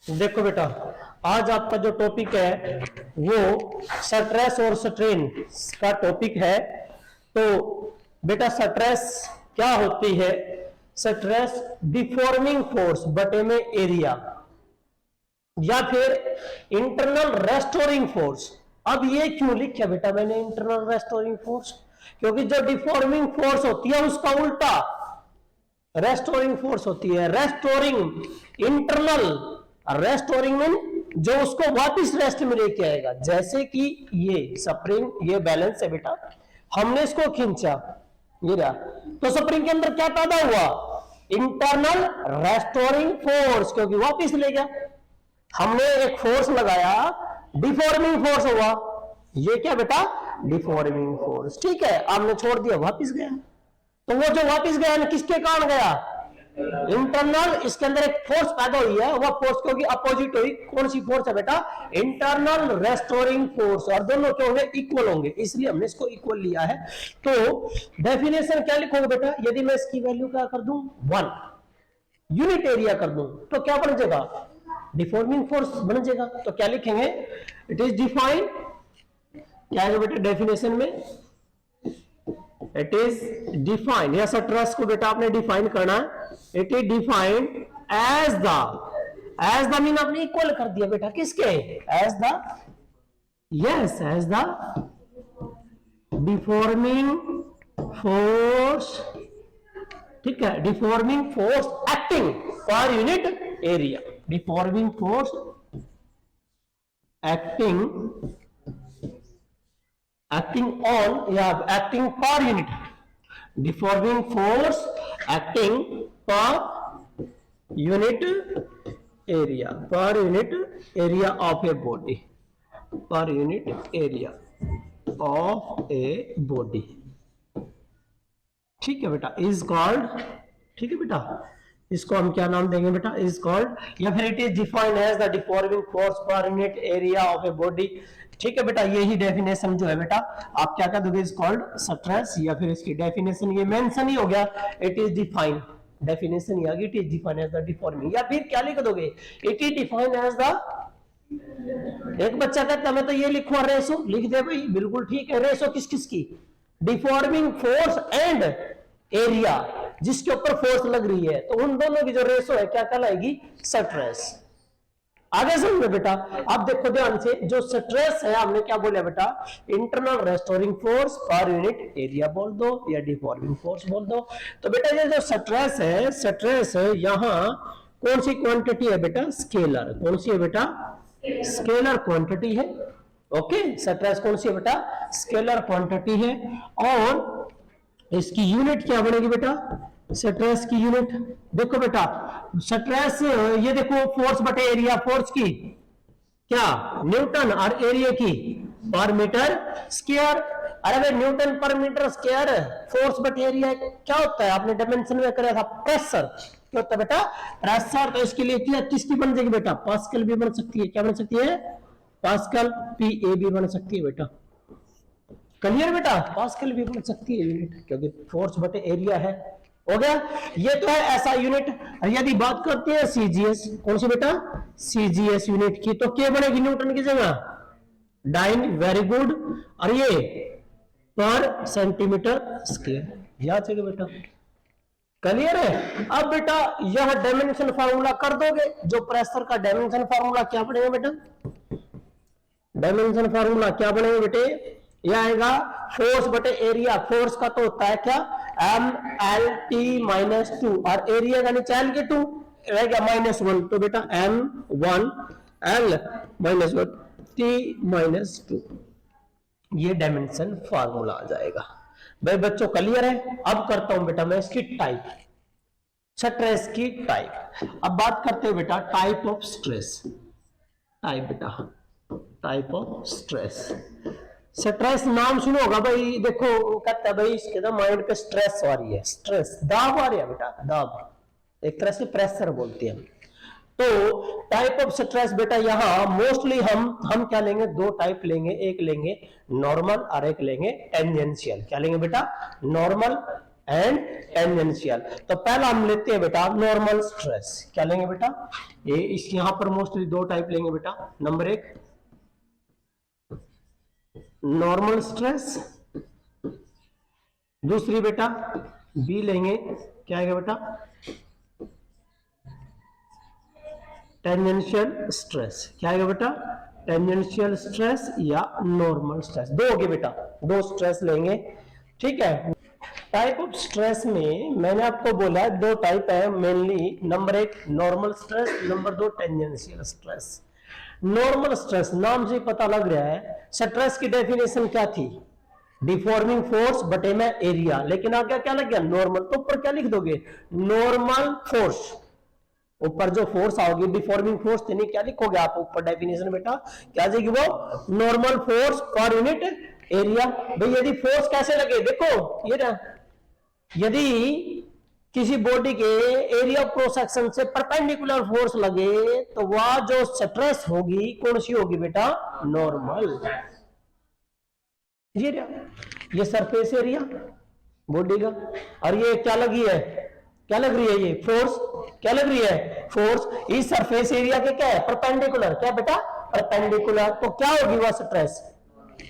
देखो बेटा, आज आपका जो टॉपिक है वो स्ट्रेस और स्ट्रेन का टॉपिक है। तो बेटा स्ट्रेस क्या होती है? स्ट्रेस डिफॉर्मिंग फोर्स बटे में एरिया या फिर इंटरनल रेस्टोरिंग फोर्स। अब ये क्यों लिखा बेटा मैंने इंटरनल रेस्टोरिंग फोर्स? क्योंकि जो डिफॉर्मिंग फोर्स होती है उसका उल्टा रेस्टोरिंग फोर्स होती है। रेस्टोरिंग इंटरनल, रेस्टोरिंग मीन जो उसको वापस रेस्ट में लेके आएगा। जैसे कि ये स्प्रिंग, ये बैलेंस है बेटा, हमने इसको खींचा, ये रहा, तो स्प्रिंग के अंदर क्या पैदा हुआ? इंटरनल रेस्टोरिंग फोर्स, क्योंकि वापस ले गया। हमने एक फोर्स लगाया, डिफॉर्मिंग फोर्स हुआ। ये क्या बेटा? Deforming force. ठीक है, आपने छोड़ दिया, वापस गया। तो वो जो वापस गया ना, किसके कारण गया? इंटरनल। इसके अंदर एक फोर्स पैदा हुई है, वो फोर्स क्योंकि अपोजिट हुई। कौन सी फोर्स है बेटा? Internal restoring force. और दोनों क्या होंगे? इक्वल होंगे, इसलिए हमने इसको इक्वल लिया है। तो डेफिनेशन क्या लिखोगे बेटा? यदि मैं इसकी वैल्यू क्या कर दूं? 1 यूनिट एरिया कर दूं तो क्या बन जाएगा? डिफॉर्मिंग फोर्स बन जाएगा। तो क्या लिखेंगे? इट इज डिफाइंड, क्या है बेटा डेफिनेशन में? इट इज डिफाइंड, या स्ट्रेस को बेटा आपने डिफाइन करना है। It is defined as the mean आपने इक्वल कर दिया बेटा किसके? As the, yes, as the deforming force. ठीक है, डिफॉर्मिंग फोर्स एक्टिंग पर unit area. Deforming force acting on, या acting per unit, deforming force acting per unit area, per unit area of a body, per unit area of a body। ठीक है बेटा, is called, ठीक है बेटा, इसको हम क्या नाम देंगे बेटा? इज कॉल्ड, या फिर it is defined as the deforming force पर unit area of a body. ठीक है बेटा, यही डेफिनेशन जो है बेटा आप क्या कर दोगे? इज कॉल्ड स्ट्रेस, या फिर इसकी डेफिनेशन ये मेंशन ही हो गया, इट इज डिफाइंड। डेफिनेशन ये आ गई, it is defined as the deforming. या फिर क्या लिख दोगे? It is defined as the, एक बच्चा कहता है मैं तो ये लिखूं रेशो, लिख दे भाई, बिल्कुल ठीक है। रेशो किस किस की? डिफॉर्मिंग फोर्स एंड एरिया, जिसके ऊपर फोर्स लग रही है, तो उन दोनों की जो रेशो है क्या कहलाएगी? स्ट्रेस। आगे समझो बेटा। अब देखो ध्यान से, जो स्ट्रेस है हमने क्या बोला बेटा? इंटरनल रेस्टोरिंग फोर्स पर यूनिट एरिया बोल दो, या डिफॉर्मिंग फोर्स बोल दो। तो बेटा ये जो स्ट्रेस है, स्ट्रेस है यहां कौन सी क्वांटिटी है बेटा? स्केलर। कौन सी है बेटा? स्केलर क्वांटिटी है। ओके, स्ट्रेस कौन सी है बेटा? स्केलर क्वांटिटी है। और इसकी यूनिट क्या बनेगी बेटा? स्ट्रेस की यूनिट देखो बेटा, स्ट्रेस ये देखो फोर्स बटे एरिया, फोर्स की क्या? न्यूटन, और एरिया की पर मीटर स्क्वायर। अरे भाई न्यूटन पर मीटर स्क्वायर, फोर्स बटे एरिया क्या होता है? आपने डायमेंशन में कराया था, प्रेशर। क्या होता है बेटा? प्रेशर। तो इसके लिए क्या किसकी बन जाएगी बेटा? पास्कल भी बन सकती है। क्या बन सकती है? पास्कल, PA भी बन सकती है बेटा। क्लियर बेटा? पास्कल भी बन सकती है यूनिट, क्योंकि फोर्स बटे एरिया है। हो गया, ये तो है ऐसा यूनिट। यदि बात करते हैं CGS, कौन सी बेटा? CGS यूनिट की, तो क्या बनेगी न्यूटन की जगह? Dyne, very good. और ये पर सेंटीमीटर स्क्वायर, याद है बेटा? क्लियर है? अब बेटा यह डायमेंशन फार्मूला कर दोगे, जो प्रेशर का डायमेंशन फार्मूला क्या बनेगा बेटा? डायमेंशन फार्मूला क्या बनेगा बेटे? यह आएगा फोर्स बटे एरिया। फोर्स का तो होता है क्या? MLT -2, और एरिया का नीचे L के 2 रहेगा -1, तो बेटा M1 L -1 T -2, ये डायमेंशन फार्मूला आ जाएगा। भाई बच्चों क्लियर है? अब करता हूं बेटा मैं इसकी टाइप, स्ट्रेस की टाइप। अब बात करते हैं बेटा टाइप ऑफ स्ट्रेस। टाइप बेटा, टाइप ऑफ स्ट्रेस। स्ट्रेस नाम सुनो होगा भाई, देखो कहता है भाई इसके ना माइंड पे स्ट्रेस आ रही है, स्ट्रेस दाब आ रही है बेटा, दाब, एक तरह से प्रेशर बोलते हैं। तो टाइप ऑफ स्ट्रेस बेटा यहां मोस्टली हम क्या लेंगे? दो टाइप लेंगे, एक लेंगे नॉर्मल और एक लेंगे टेंजेंशियल। क्या लेंगे बेटा? Normal and tangential. तो पहला हम लेते हैं बेटा नॉर्मल स्ट्रेस। क्या लेंगे बेटा, ये इस यहां पर मोस्टली दो टाइप लेंगे बेटा। नंबर एक नॉर्मल स्ट्रेस, दूसरी बेटा बी लेंगे, क्या आएगा बेटा, टेंजेंशियल स्ट्रेस। क्या आएगा बेटा, टेंजेंशियल स्ट्रेस या नॉर्मल स्ट्रेस। दो होगी बेटा, दो स्ट्रेस लेंगे, ठीक है। टाइप ऑफ स्ट्रेस में मैंने आपको बोला है दो टाइप है मेनली। नंबर एक नॉर्मल स्ट्रेस, नंबर दो टेंजेंशियल स्ट्रेस। नॉर्मल स्ट्रेस नाम से पता लग रहा है, स्ट्रेस की डेफिनेशन क्या थी, डिफॉर्मिंग फोर्स बटे में एरिया, लेकिन आगे क्या लग गया नॉर्मल। तो ऊपर क्या लिख दोगे, नॉर्मल फोर्स, ऊपर जो फोर्स आओगी डिफॉर्मिंग फोर्स यानी क्या लिखोगे आप ऊपर डेफिनेशन बेटा, क्या जाएगी वो, नॉर्मल फोर्स पर यूनिट एरिया। भाई यदि फोर्स कैसे लगे, देखो ये ना, यदि किसी बॉडी के एरिया ऑफ क्रॉस सेक्शन से परपेंडिकुलर फोर्स लगे तो वह जो स्ट्रेस होगी कौन सी होगी बेटा, नॉर्मल। ये सरफेस एरिया बॉडी का, और ये क्या लगी है, क्या लग रही है, ये फोर्स क्या लग रही है, फोर्स इस सरफेस एरिया के क्या है, परपेंडिकुलर। क्या बेटा, परपेंडिकुलर। तो क्या होगी वह स्ट्रेस,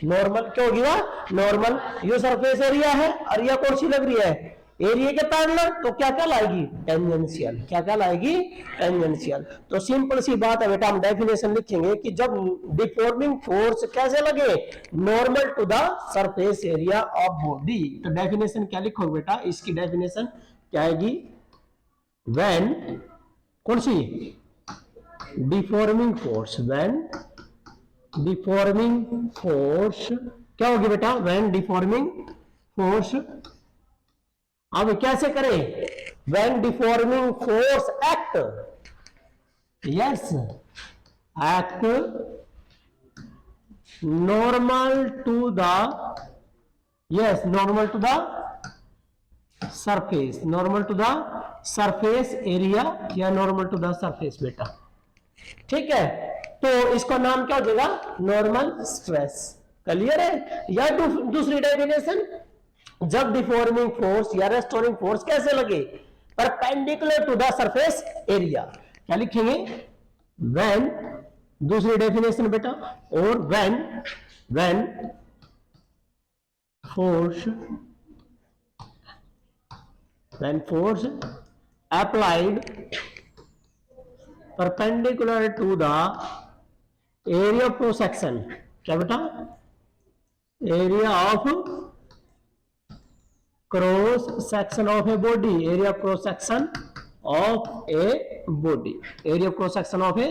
नॉर्मल। क्या होगी वह, नॉर्मल। ये सरफेस एरिया है और यह कौन सी लग रही है, एरिया के पैरेलल, तो क्या क्या लाएगी, टेंजेंशियल। क्या क्या लाएगी, टेंजेंशियल। तो सिंपल सी बात है बेटा, हम डेफिनेशन लिखेंगे कि जब डिफॉर्मिंग फोर्स कैसे लगे, normal to the surface area of body. तो डेफिनेशन क्या लिखोगे बेटा, इसकी डेफिनेशन क्या आएगी, व्हेन कौन सी, deforming force, when deforming force क्या होगी बेटा, व्हेन डिफॉर्मिंग फोर्स। अब कैसे करें, when deforming force act, yes act normal to the, yes normal to the surface, normal to the surface area या नॉर्मल टू द सरफेस बेटा, ठीक है। तो इसका नाम क्या हो जाएगा, नॉर्मल स्ट्रेस। क्लियर है। या दूसरी डेफिनेशन, जब डिफॉर्मिंग फोर्स या रेस्टोरिंग फोर्स कैसे लगे, perpendicular to the surface area. क्या लिखेंगे, व्हेन, दूसरी डेफिनेशन बेटा, और when force applied perpendicular to the area of cross section। क्या बेटा, area of cross section of a body, area of cross section of a body, area of cross section of a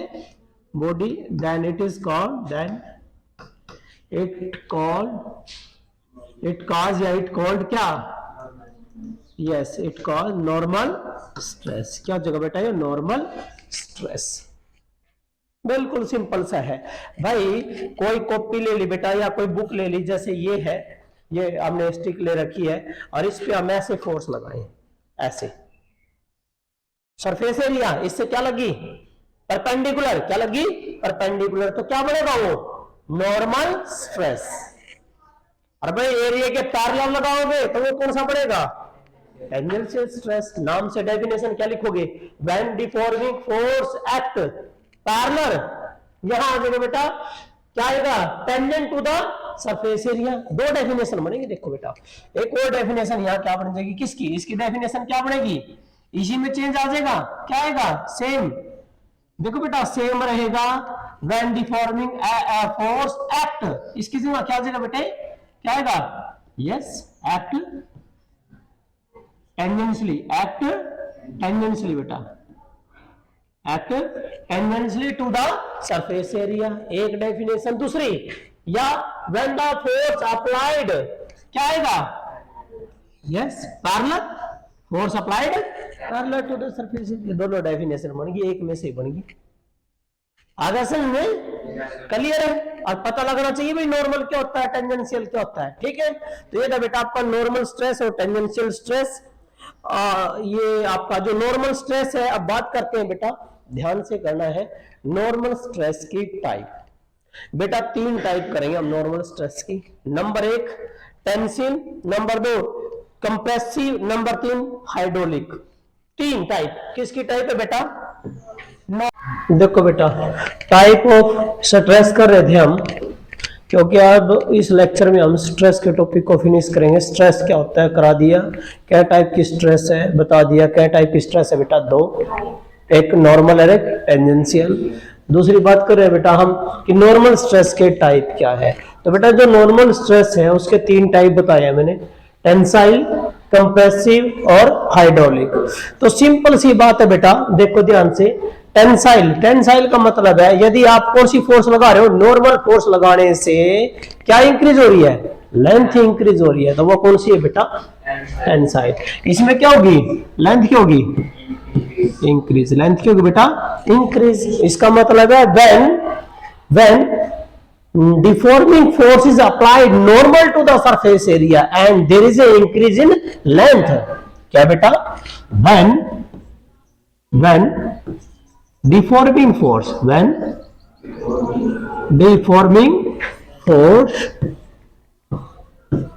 body, then it is called, then it cause या it called क्या, yes it call normal stress. क्या जगह बेटा, ये normal stress. बिल्कुल simple सा है भाई। कोई कॉपी ले ली बेटा या कोई बुक ले ली, जैसे ये है, ये हमने स्टिक ले रखी है और इस पे हम ऐसे फोर्स लगाए, ऐसे सरफेस एरिया, इससे क्या लगी, परपेंडिकुलर। क्या लगी, परपेंडिकुलर। तो क्या बनेगा वो, नॉर्मल स्ट्रेस। और भाई एरिया के पैरेलल लगाओगे तो वो कौन सा पड़ेगा, टेंजेंशियल स्ट्रेस। नाम से डेफिनेशन क्या लिखोगे, when deforming force act parallel, यहां आ जाएगा बेटा, क्या आएगा, tangent to the surface area. दो डेफिनेशन बनेगी। देखो बेटा, एक और डेफिनेशन यहां क्या बन जाएगी, किसकी, इसकी डेफिनेशन क्या बनेगी, इसी में चेंज आ जाएगा। क्या आएगा, सेम। देखो बेटा सेम रहेगा, व्हेन डिफॉर्मिंग फोर्स एक्ट, इसकी जगह क्या आ जाएगा बेटे, क्या आएगा, yes act tangentially, act tangentially बेटा, act tangentially to the surface area, एक डेफिनेशन। दूसरी, या व्हेन द फोर्स अप्लाइड, क्या आएगा, yes parallel, force applied parallel to the surface area. दोनों डेफिनेशन बन गई, एक में से बन गई। आगे समझ में क्लियर है। और पता लगना चाहिए भाई नॉर्मल क्या होता है, टेंजेंशियल क्या होता है, ठीक है। तो ये था बेटा आपका नॉर्मल स्ट्रेस और टेंजेंशियल स्ट्रेस। ये आपका जो नॉर्मल स्ट्रेस है, अब बात करते हैं बेटा, ध्यान से करना है, नॉर्मल स्ट्रेस की टाइप। बेटा तीन टाइप करेंगे हम नॉर्मल स्ट्रेस की। नंबर एक टेंसिल, नंबर दो कंप्रेसिव, नंबर 3 हाइड्रोलिक। 3 टाइप, किसकी टाइप है बेटा? देखो बेटा, टाइप ऑफ स्ट्रेस कर रहे थे हम, क्योंकि अब इस लेक्चर में हम स्ट्रेस के टॉपिक को फिनिश करेंगे। स्ट्रेस क्या होता है करा दिया, क्या टाइप की स्ट्रेस है बता दिया। क्या टाइप की स्ट्रेस है बेटा? 2, एक नॉर्मल और एक टेंजेंशियल। दूसरी बात कर रहे हैं बेटा हम कि नॉर्मल स्ट्रेस के टाइप क्या है। तो बेटा जो नॉर्मल स्ट्रेस है उसके 3 टाइप बताया मैंने, टेंसाइल, कंप्रेसिव और हाइड्रोलिक। तो सिंपल सी बात है बेटा, देखो ध्यान से। टेंसाइल, टेंसाइल का मतलब है यदि आप कौन सी फोर्स लगा रहे हो, नॉर्मल फोर्स लगाने से क्या इंक्रीज हो रही है? लेंथ इंक्रीज हो रही है, तो वो कौन सी है बेटा? टेंसाइल। इसमें क्या होगी? लेंथ क्या होगी? इंक्रीज। लेंथ क्या होगी बेटा? इंक्रीज। इसका मतलब है when deforming force is applied normal to the surface area and there is a increase in length. क्या बेटा? when deforming force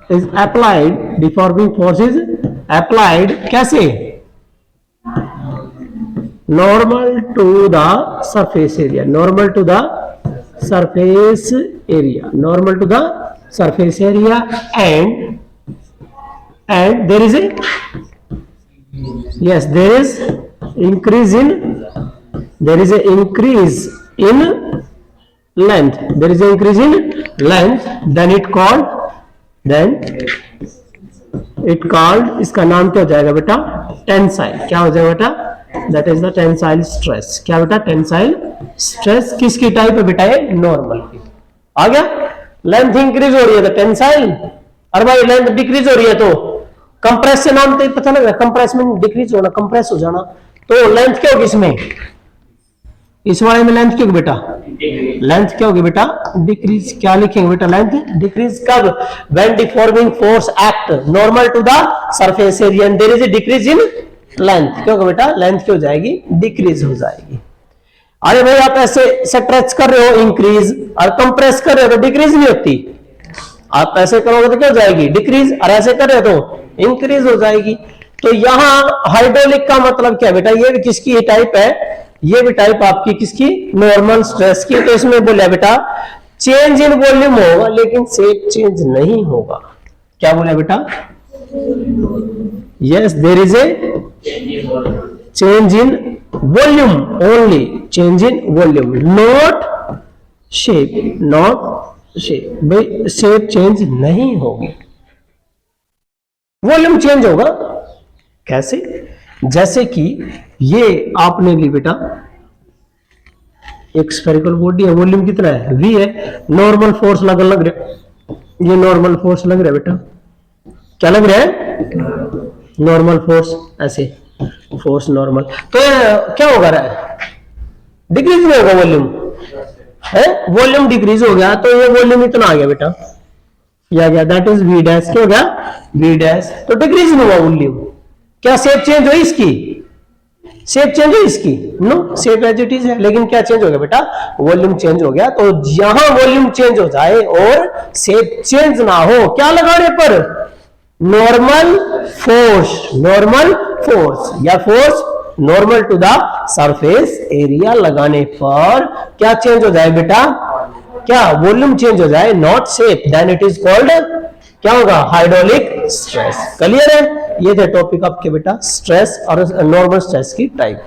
is applied, deforming force is applied कैसे? normal to the surface area, normal to the surface area, normal to the surface area, and there is a, yes, there is increase in, there is a increase in length, there is a increase in length, then it called, इसका नाम क्या हो जाएगा बेटा? Tensile. क्या हो जाएगा बेटा? That is the tensile stress. क्या बेटा? Tensile stress. किसकी टाइप है बेटा? ये नॉर्मल की। आ गया? लेंथ इंक्रीज हो रही है तो टेंसाइल, और भाई लेंथ डिक्रीज हो रही है तो कंप्रेस से नाम तो पता लग रहा है, कंप्रेस में डिक्रीज होना, कंप्रेस हो जाना। तो लेंथ क्या होगी इसमें? इस वाले में लेंथ क्या होगी बेटा? लेंथ क्या होगी बेटा? डिक्रीज। क्या लिखेंगे बेटा? Length decrease. कब? When deforming force act normal to the surface area and there is a decrease in length. क्या होगा बेटा? लेंथ क्या हो जाएगी? डिक्रीज हो जाएगी। अरे भाई आप ऐसे स्ट्रेच कर रहे हो इंक्रीज, और कंप्रेस कर रहे हो तो डिक्रीज नहीं होती। आप ऐसे करोगे तो क्या हो जाएगी? डिक्रीज, और ऐसे कर रहे हो तो इंक्रीज हो जाएगी। तो यहाँ हाइड्रोलिक का मतलब क्या बेटा? ये भी किसकी टाइप है? ये भी टाइप आपकी किसकी? नॉर्मल स्ट्रेस की। तो इसमें बोला बेटा चेंज इन वॉल्यूम होगा लेकिन शेप चेंज नहीं होगा। क्या बोला बेटा? Yes, there is a change in volume only, change in volume, not shape, not shape. भाई शेप चेंज नहीं होगी, वॉल्यूम चेंज होगा। कैसे? जैसे कि ये आपने ली बेटा एक स्फेरिकल बॉडी है, वॉल्यूम कितना है? v है। नॉर्मल फोर्स लग रहा है, ये नॉर्मल फोर्स लग रहा है बेटा। क्या लग रहा है? नॉर्मल फोर्स, ऐसे फोर्स नॉर्मल। तो क्या होगा रहा है? डिक्रीज नहीं होगा वॉल्यूम है, वॉल्यूम डिक्रीज हो गया तो ये वॉल्यूम इतना आ गया बेटा, ये आ गया, दैट इज v डैश। क्या हो गया? v dash. तो डिक्रीज नहीं हुआ वॉल्यूम। क्या शेप चेंज हुई इसकी? शेप चेंज हुई इसकी? No, shape as it is है, लेकिन क्या चेंज हो गया बेटा? वॉल्यूम चेंज हो गया। तो यहां वॉल्यूम चेंज हो जाए और शेप चेंज ना हो, क्या लगाने पर? नॉर्मल फोर्स, नॉर्मल फोर्स या force normal to the surface area लगाने पर क्या चेंज हो जाए बेटा? क्या? वॉल्यूम चेंज हो जाए, not shape, then it is called क्या होगा? Hydraulic stress. क्लियर है? ये थे टॉपिक आपके बेटा स्ट्रेस और नॉर्मल स्ट्रेस की टाइप।